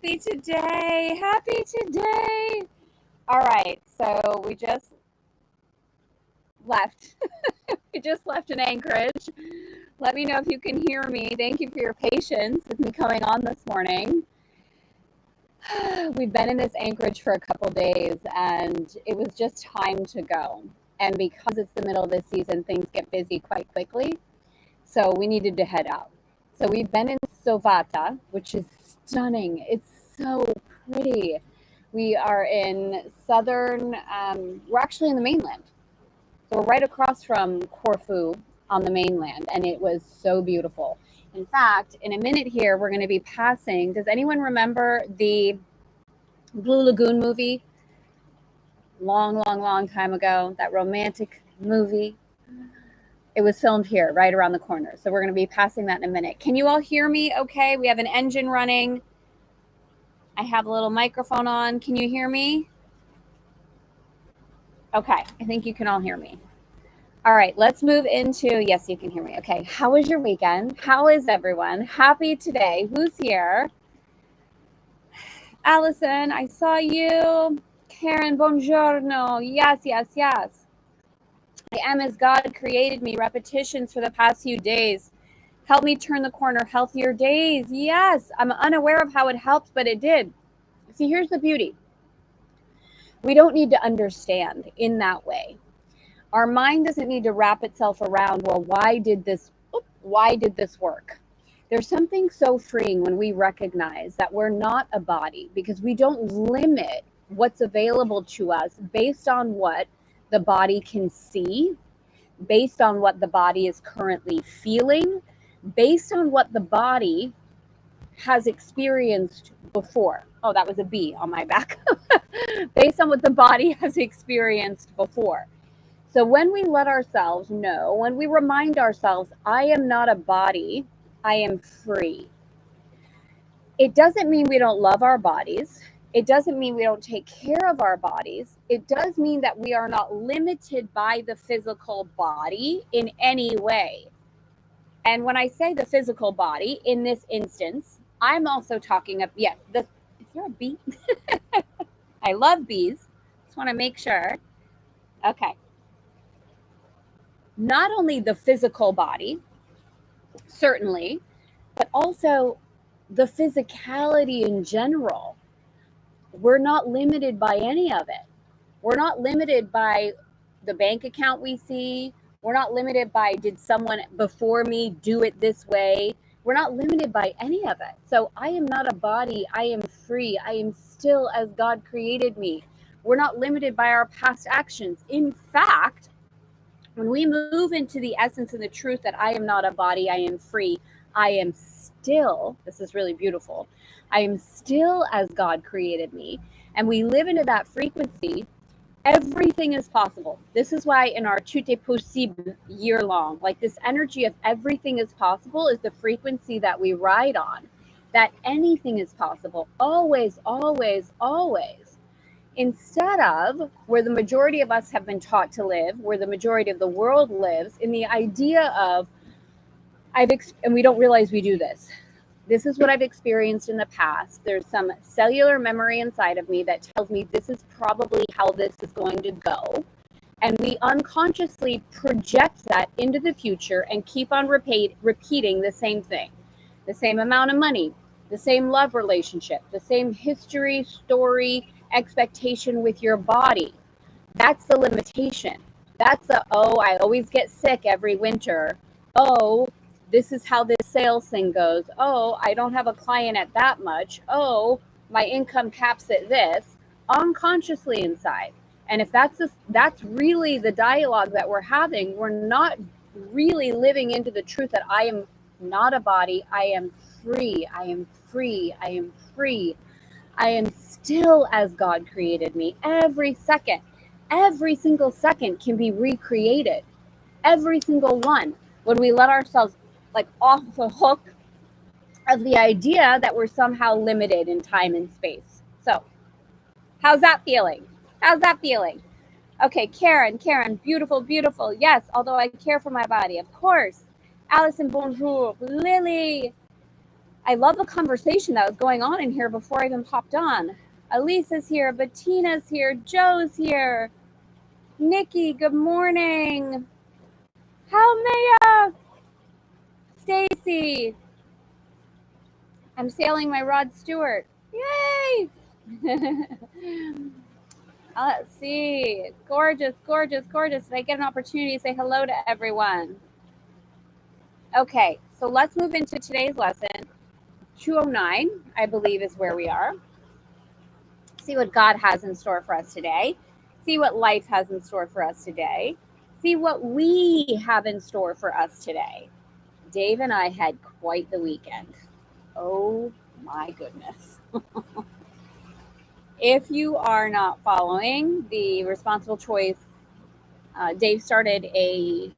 Happy today. Happy today. All right. So we just left. We just left in Anchorage. Let me know if you can hear me. Thank you for your patience with me coming on this morning. We've been in this Anchorage for a couple days and it was just time to go. And because it's the middle of the season, things get busy quite quickly. So we needed to head out. So we've been in Sovata, which is stunning. It's so pretty. We are in southern, we're actually in the mainland. So we're right across from Corfu on the mainland, and it was so beautiful. In fact, in a minute here, we're going to be passing. Does anyone remember the Blue Lagoon movie? Long time ago, that romantic movie. It was filmed here, right around the corner. So we're going to be passing that in a minute. Can you all hear me okay? We have an engine running. I have a little microphone on. Can you hear me? Okay, I think you can all hear me. All right, let's move into, yes, you can hear me. Okay, how was your weekend? How is everyone? Happy today. Who's here? Allison, I saw you. Karen, buongiorno. Yes. I am as God created me. Repetitions for the past few days. Help me turn the corner. Healthier days. Yes, I'm unaware of how it helped, but it did. See, here's the beauty. We don't need to understand in that way. Our mind doesn't need to wrap itself around, well, why did this work? There's something so freeing when we recognize that we're not a body, because we don't limit what's available to us based on what the body can see, based on what the body is currently feeling, based on what the body has experienced before. Oh, that was a bee on my back. Based on what the body has experienced before. So when we let ourselves know, when we remind ourselves, I am not a body, I am free. It doesn't mean we don't love our bodies. It doesn't mean we don't take care of our bodies. It does mean that we are not limited by the physical body in any way. And when I say the physical body, in this instance, I'm also talking of, is there a bee? I love bees. Just want to make sure. Okay. Not only the physical body, certainly, but also the physicality in general. We're not limited by any of it. We're not limited by the bank account we see. We're not limited by, did someone before me do it this way? We're not limited by any of it. So I am not a body. I am free. I am still as God created me. We're not limited by our past actions. In fact, when we move into the essence and the truth that I am not a body, I am free, I am still, this is really beautiful, I am still as God created me, and we live into that frequency, everything is possible. This is why in our Tout est possible year long, like this energy of everything is possible is the frequency that we ride on, that anything is possible, always, always, always. Instead of where the majority of us have been taught to live, where the majority of the world lives, in the idea of, and we don't realize we do this. This is what I've experienced in the past. There's some cellular memory inside of me that tells me this is probably how this is going to go. And we unconsciously project that into the future and keep on repeating the same thing. The same amount of money, the same love relationship, the same history, story, expectation with your body. That's the limitation. That's the, I always get sick every winter. Oh, this is how this sales thing goes. Oh, I don't have a client at that much. Oh, my income caps at this, unconsciously inside. And if that's really the dialogue that we're having, we're not really living into the truth that I am not a body. I am free. I am free. I am free. I am still as God created me. Every single second can be recreated. Every single one. When we let ourselves like off the hook of the idea that we're somehow limited in time and space. So how's that feeling? Okay, Karen, beautiful. Yes, although I care for my body, of course. Allison, bonjour. Lily, I love the conversation that was going on in here before I even popped on. Elisa's here, Bettina's here, Joe's here. Nikki, good morning. Helmea, Stacy. I'm sailing my Rod Stewart. Yay! Let's see. Gorgeous, gorgeous, gorgeous. Did I get an opportunity to say hello to everyone? Okay, so let's move into today's lesson. 209, I believe, is where we are. See what God has in store for us today. See what life has in store for us today. See what we have in store for us today. Dave and I had quite the weekend. Oh my goodness. If you are not following the Responsible Choice, Dave started a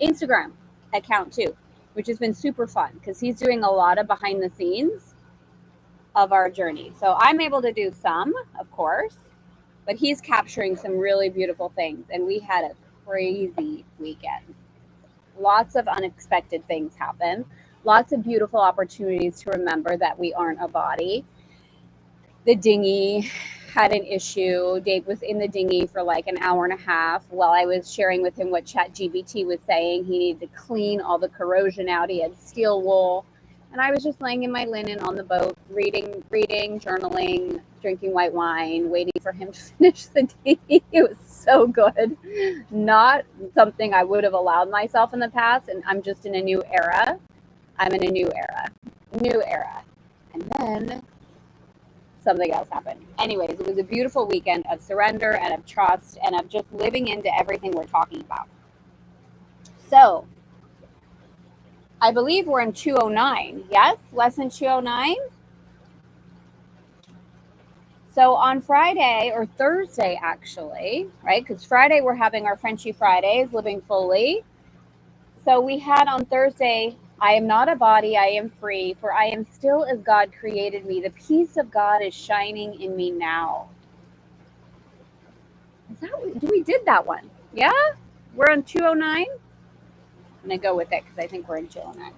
Instagram account too, which has been super fun because he's doing a lot of behind the scenes of our journey. So I'm able to do some, of course, but he's capturing some really beautiful things. And we had a crazy weekend. Lots of unexpected things happen. Lots of beautiful opportunities to remember that we aren't a body. The dinghy had an issue. Dave was in the dinghy for like an hour and a half while I was sharing with him what ChatGPT was saying. He needed to clean all the corrosion out. He had steel wool. And I was just laying in my linen on the boat, reading, journaling, drinking white wine, waiting for him to finish the dinghy. It was so good. Not something I would have allowed myself in the past. And I'm just in a new era. I'm in a new era. And then something else happened. Anyways, it was a beautiful weekend of surrender and of trust and of just living into everything we're talking about. So, I believe we're in 209. Yes? Lesson 209? So on Friday, or Thursday actually, right? Because Friday we're having our Frenchy Fridays, living fully. So we had on Thursday, I am not a body, I am free, for I am still as God created me. The peace of God is shining in me now. We did that one? Yeah? We're on 209? I'm going to go with it because I think we're in 209.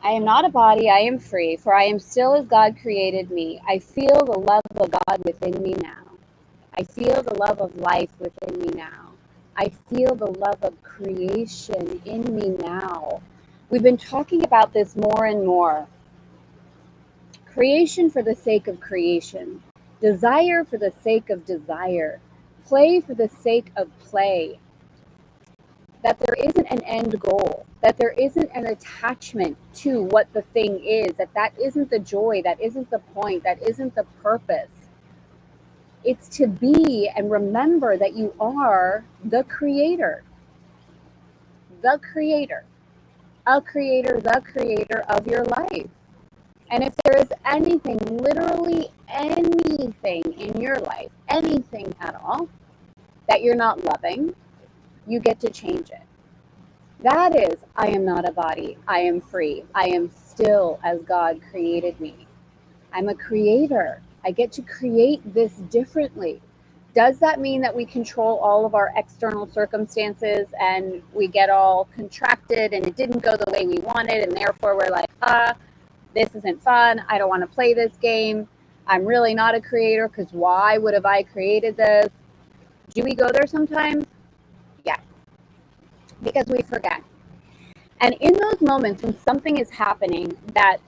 I am not a body, I am free, for I am still as God created me. I feel the love of God within me now. I feel the love of life within me now. I feel the love of creation in me now. We've been talking about this more and more. Creation for the sake of creation. Desire for the sake of desire. Play for the sake of play. That there isn't an end goal, that there isn't an attachment to what the thing is, that isn't the joy, that isn't the point, that isn't the purpose. It's to be and remember that you are the creator. The creator. The creator of your life. And if there is anything, literally anything in your life, anything at all, that you're not loving, you get to change it. That is, I am not a body. I am free. I am still as God created me. I'm a creator. I get to create this differently. Does that mean that we control all of our external circumstances and we get all contracted and it didn't go the way we wanted and therefore we're like, this isn't fun. I don't want to play this game. I'm really not a creator because why would have I created this? Do we go there sometimes? Yeah. Because we forget. And in those moments when something is happening that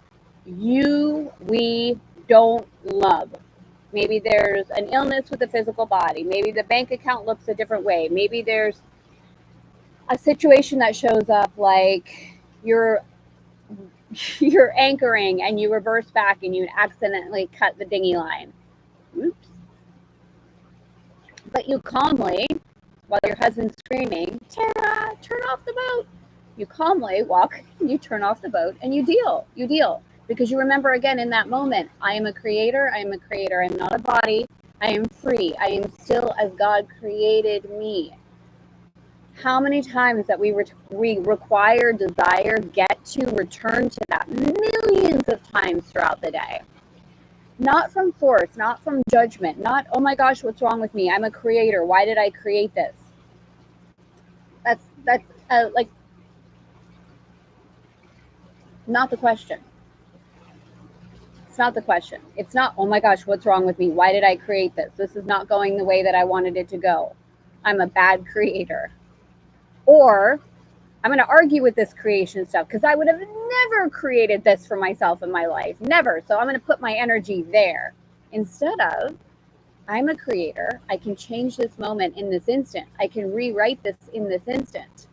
we don't love, maybe there's an illness with the physical body, maybe the bank account looks a different way, maybe there's a situation that shows up like you're anchoring and you reverse back and you accidentally cut the dinghy line. Oops. But you calmly, while your husband's screaming, Tara, turn off the boat. You calmly walk, you turn off the boat, and you deal. Because you remember again in that moment, I am a creator, I'm not a body, I am free, I am still as God created me. How many times that we require, desire, get to return to that? Millions of times throughout the day. Not from force, not from judgment, not, oh my gosh, what's wrong with me? I'm a creator. Why did I create this? That's like, Not the question. It's not the question. It's not, oh my gosh, what's wrong with me? Why did I create this? This is not going the way that I wanted it to go. I'm a bad creator. Or I'm going to argue with this creation stuff because I would have never created this for myself in my life. Never. So I'm going to put my energy there. Instead of, I'm a creator. I can change this moment in this instant. I can rewrite this in this instant.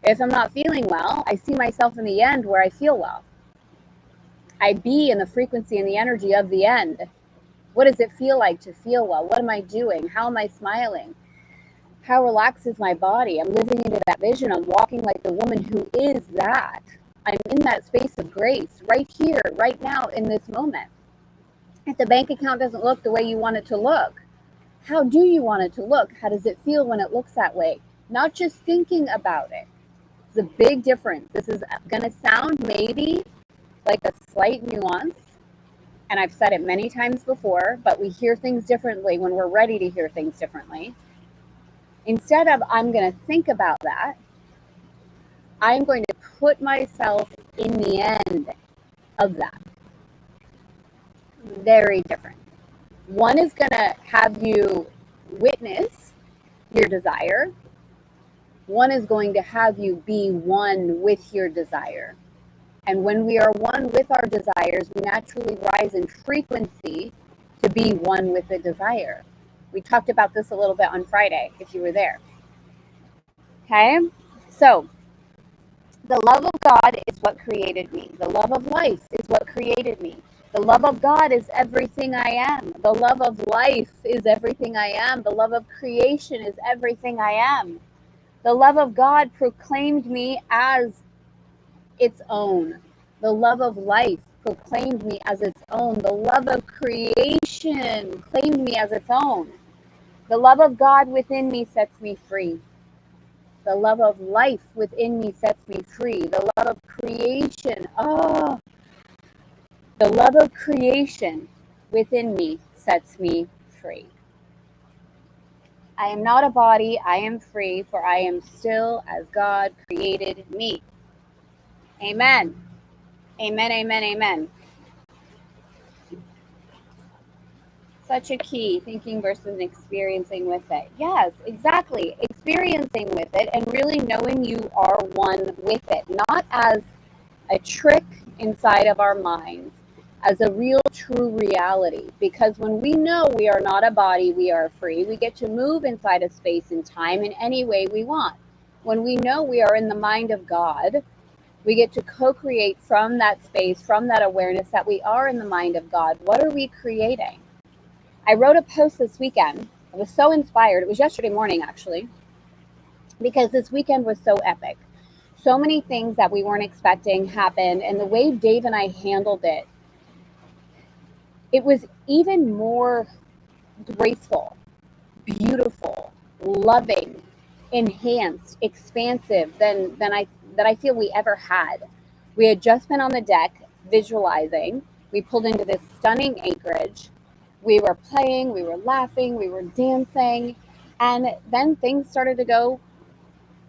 If I'm not feeling well, I see myself in the end where I feel well. I be in the frequency and the energy of the end. What does it feel like to feel well? What am I doing? How am I smiling? How relaxed is my body? I'm living into that vision. I'm walking like the woman who is that. I'm in that space of grace right here, right now, in this moment. If the bank account doesn't look the way you want it to look, how do you want it to look? How does it feel when it looks that way? Not just thinking about it. It's a big difference. This is going to sound maybe like a slight nuance, and I've said it many times before, but we hear things differently when we're ready to hear things differently. Instead of I'm going to think about that, I'm going to put myself in the end of that. Very different. One is going to have you witness your desire. One is going to have you be one with your desire. And when we are one with our desires, we naturally rise in frequency to be one with the desire. We talked about this a little bit on Friday, if you were there. Okay? So, the love of God is what created me. The love of life is what created me. The love of God is everything I am. The love of life is everything I am. The love of creation is everything I am. The love of God proclaimed me as its own. The love of life proclaimed me as its own. The love of creation claimed me as its own. The love of God within me sets me free. The love of life within me sets me free. The love of creation, the love of creation within me sets me free. I am not a body, I am free, for I am still as God created me. Amen. Amen, amen, amen. Such a key, thinking versus experiencing with it. Yes, exactly. Experiencing with it and really knowing you are one with it, not as a trick inside of our minds, as a real true reality. Because when we know we are not a body, we are free, we get to move inside of space and time in any way we want. When we know we are in the mind of God, we get to co-create from that space, from that awareness that we are in the mind of God. What are we creating? I wrote a post this weekend. I was so inspired. It was yesterday morning, actually, because this weekend was so epic. So many things that we weren't expecting happened, and the way Dave and I handled it, it was even more graceful, beautiful, loving, enhanced, expansive than I feel we ever had. We had just been on the deck visualizing. We pulled into this stunning acreage. We were playing, we were laughing, we were dancing, and then things started to go,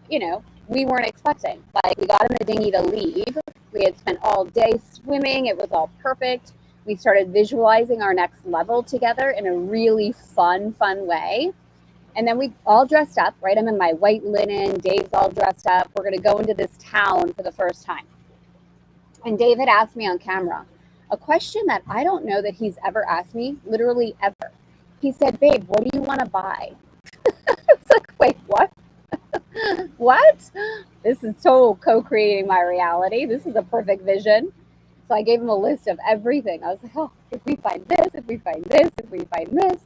we weren't expecting. Like, we got in the dinghy to leave. We had spent all day swimming. It was all perfect. We started visualizing our next level together in a really fun way. And then we all dressed up, right? I'm in my white linen. Dave's all dressed up. We're going to go into this town for the first time. And Dave had asked me on camera a question that I don't know that he's ever asked me, literally ever. He said, "Babe, what do you want to buy?" It's like, wait, what? What? This is total co-creating my reality. This is a perfect vision. So I gave him a list of everything. I was like, oh, if we find this, if we find this, if we find this,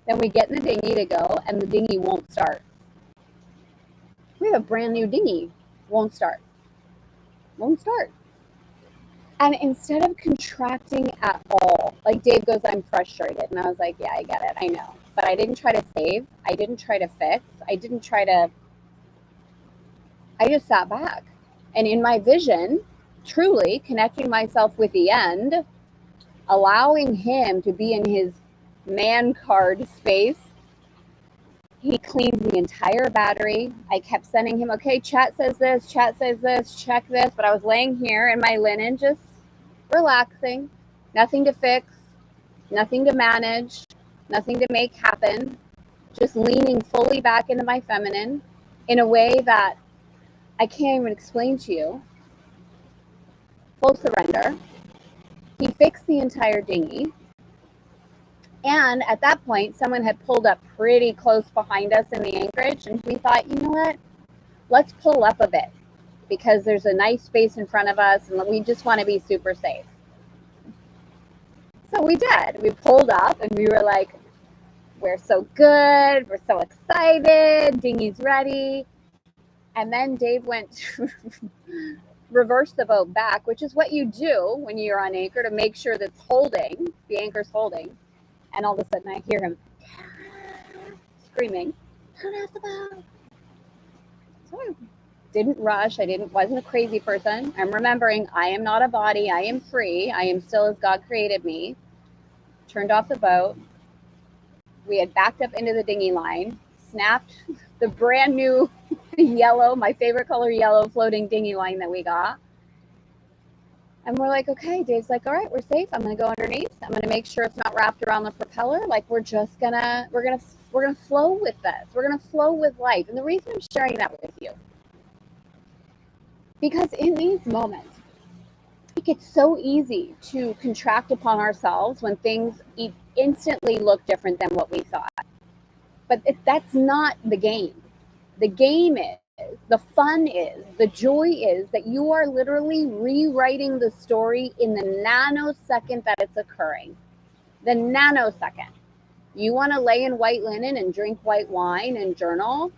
then we get in the dinghy to go, and the dinghy won't start. We have a brand new dinghy. Won't start. Won't start. And instead of contracting at all, like Dave goes, "I'm frustrated." And I was like, yeah, I get it. I know. But I didn't try to save. I didn't try to fix. I just sat back. And in my vision, truly connecting myself with the end, allowing him to be in his man card space, He cleaned the entire battery. I kept sending him, okay, chat says this, check this. But I was laying here in my linen, just relaxing, nothing to fix, nothing to manage, nothing to make happen, just leaning fully back into my feminine in a way that I can't even explain to you. Full surrender. He fixed the entire dinghy. And at that point, someone had pulled up pretty close behind us in the anchorage. And we thought, you know what? Let's pull up a bit because there's a nice space in front of us and we just want to be super safe. So we did. We pulled up and we were like, we're so good. We're so excited. Dinghy's ready. And then Dave went to reverse the boat back, which is what you do when you're on anchor to make sure that's holding, the anchor's holding. And all of a sudden I hear him screaming, turn off the boat. So I didn't rush. Wasn't a crazy person. I'm remembering I am not a body. I am free. I am still as God created me. Turned off the boat. We had backed up into the dinghy line, snapped the brand new yellow, my favorite color yellow floating dinghy line that we got. And we're like, okay, Dave's like, all right, we're safe. I'm going to go underneath. I'm going to make sure it's not wrapped around the propeller. Like we're going to flow with this. We're going to flow with life. And the reason I'm sharing that with you, because in these moments, it gets so easy to contract upon ourselves when things instantly look different than what we thought. But that's not the game. The game is, the fun is, the joy is that you are literally rewriting the story in the nanosecond that it's occurring. The nanosecond. You want to lay in white linen and drink white wine and journal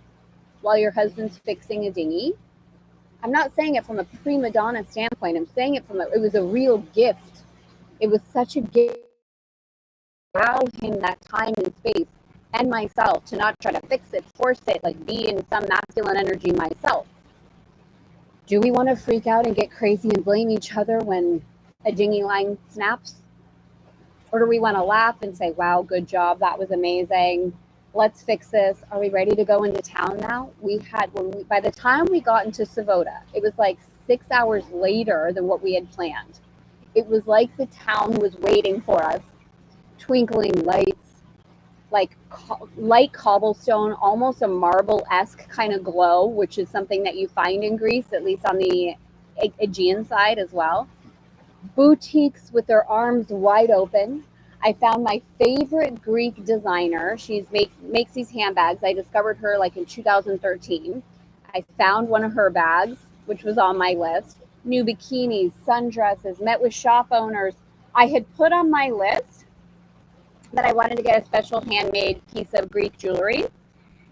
while your husband's fixing a dinghy. I'm not saying it from a prima donna standpoint. I'm saying it it was a real gift. It was such a gift to allow him that time and space and myself to not try to fix it, force it, like be in some masculine energy myself. Do we want to freak out and get crazy and blame each other when a dinghy line snaps? Or do we want to laugh and say, wow, good job, that was amazing. Let's fix this. Are we ready to go into town now? By the time we got into Savota, it was like 6 hours later than what we had planned. It was like the town was waiting for us, twinkling lights, like light cobblestone, almost a marble-esque kind of glow, which is something that you find in Greece, at least on the Aegean side as well. Boutiques with their arms wide open. I found my favorite Greek designer. She makes these handbags. I discovered her like in 2013. I found one of her bags, which was on my list. New bikinis, sundresses, met with shop owners. I had put on my list that I wanted to get a special handmade piece of Greek jewelry.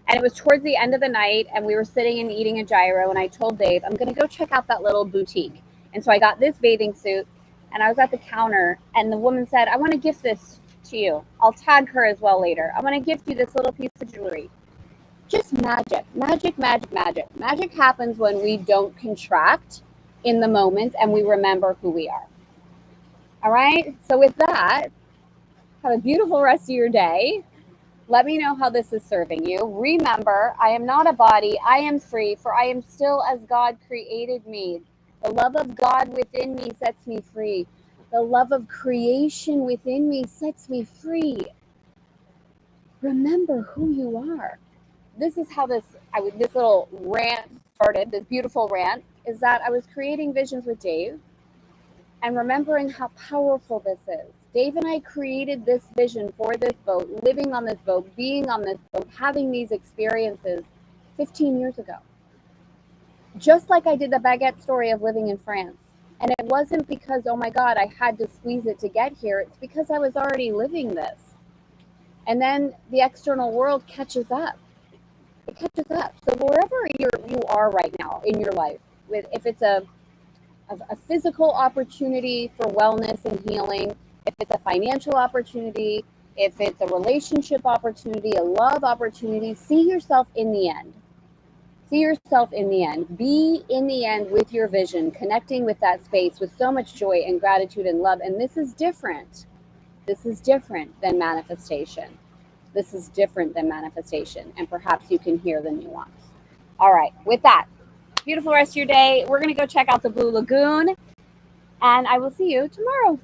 And it was towards the end of the night and we were sitting and eating a gyro and I told Dave, I'm going to go check out that little boutique. And so I got this bathing suit and I was at the counter and the woman said, I want to gift this to you. I'll tag her as well later. I want to gift you this little piece of jewelry. Just magic. Magic happens when we don't contract in the moment and we remember who we are. All right. So with that, have a beautiful rest of your day. Let me know how this is serving you. Remember, I am not a body. I am free, for I am still as God created me. The love of God within me sets me free. The love of creation within me sets me free. Remember who you are. This is how this little rant started, this beautiful rant, is that I was creating visions with Dave and remembering how powerful this is. Dave and I created this vision for this boat, living on this boat, being on this boat, having these experiences 15 years ago. Just like I did the baguette story of living in France. And it wasn't because, oh my God, I had to squeeze it to get here. It's because I was already living this. And then the external world catches up. It catches up. So wherever you are right now in your life, if it's a physical opportunity for wellness and healing, if it's a financial opportunity, if it's a relationship opportunity, a love opportunity, see yourself in the end. See yourself in the end. Be in the end with your vision, connecting with that space with so much joy and gratitude and love. And this is different. This is different than manifestation. This is different than manifestation, and perhaps you can hear the nuance. All right, with that, beautiful rest of your day. We're going to go check out the Blue Lagoon, and I will see you tomorrow.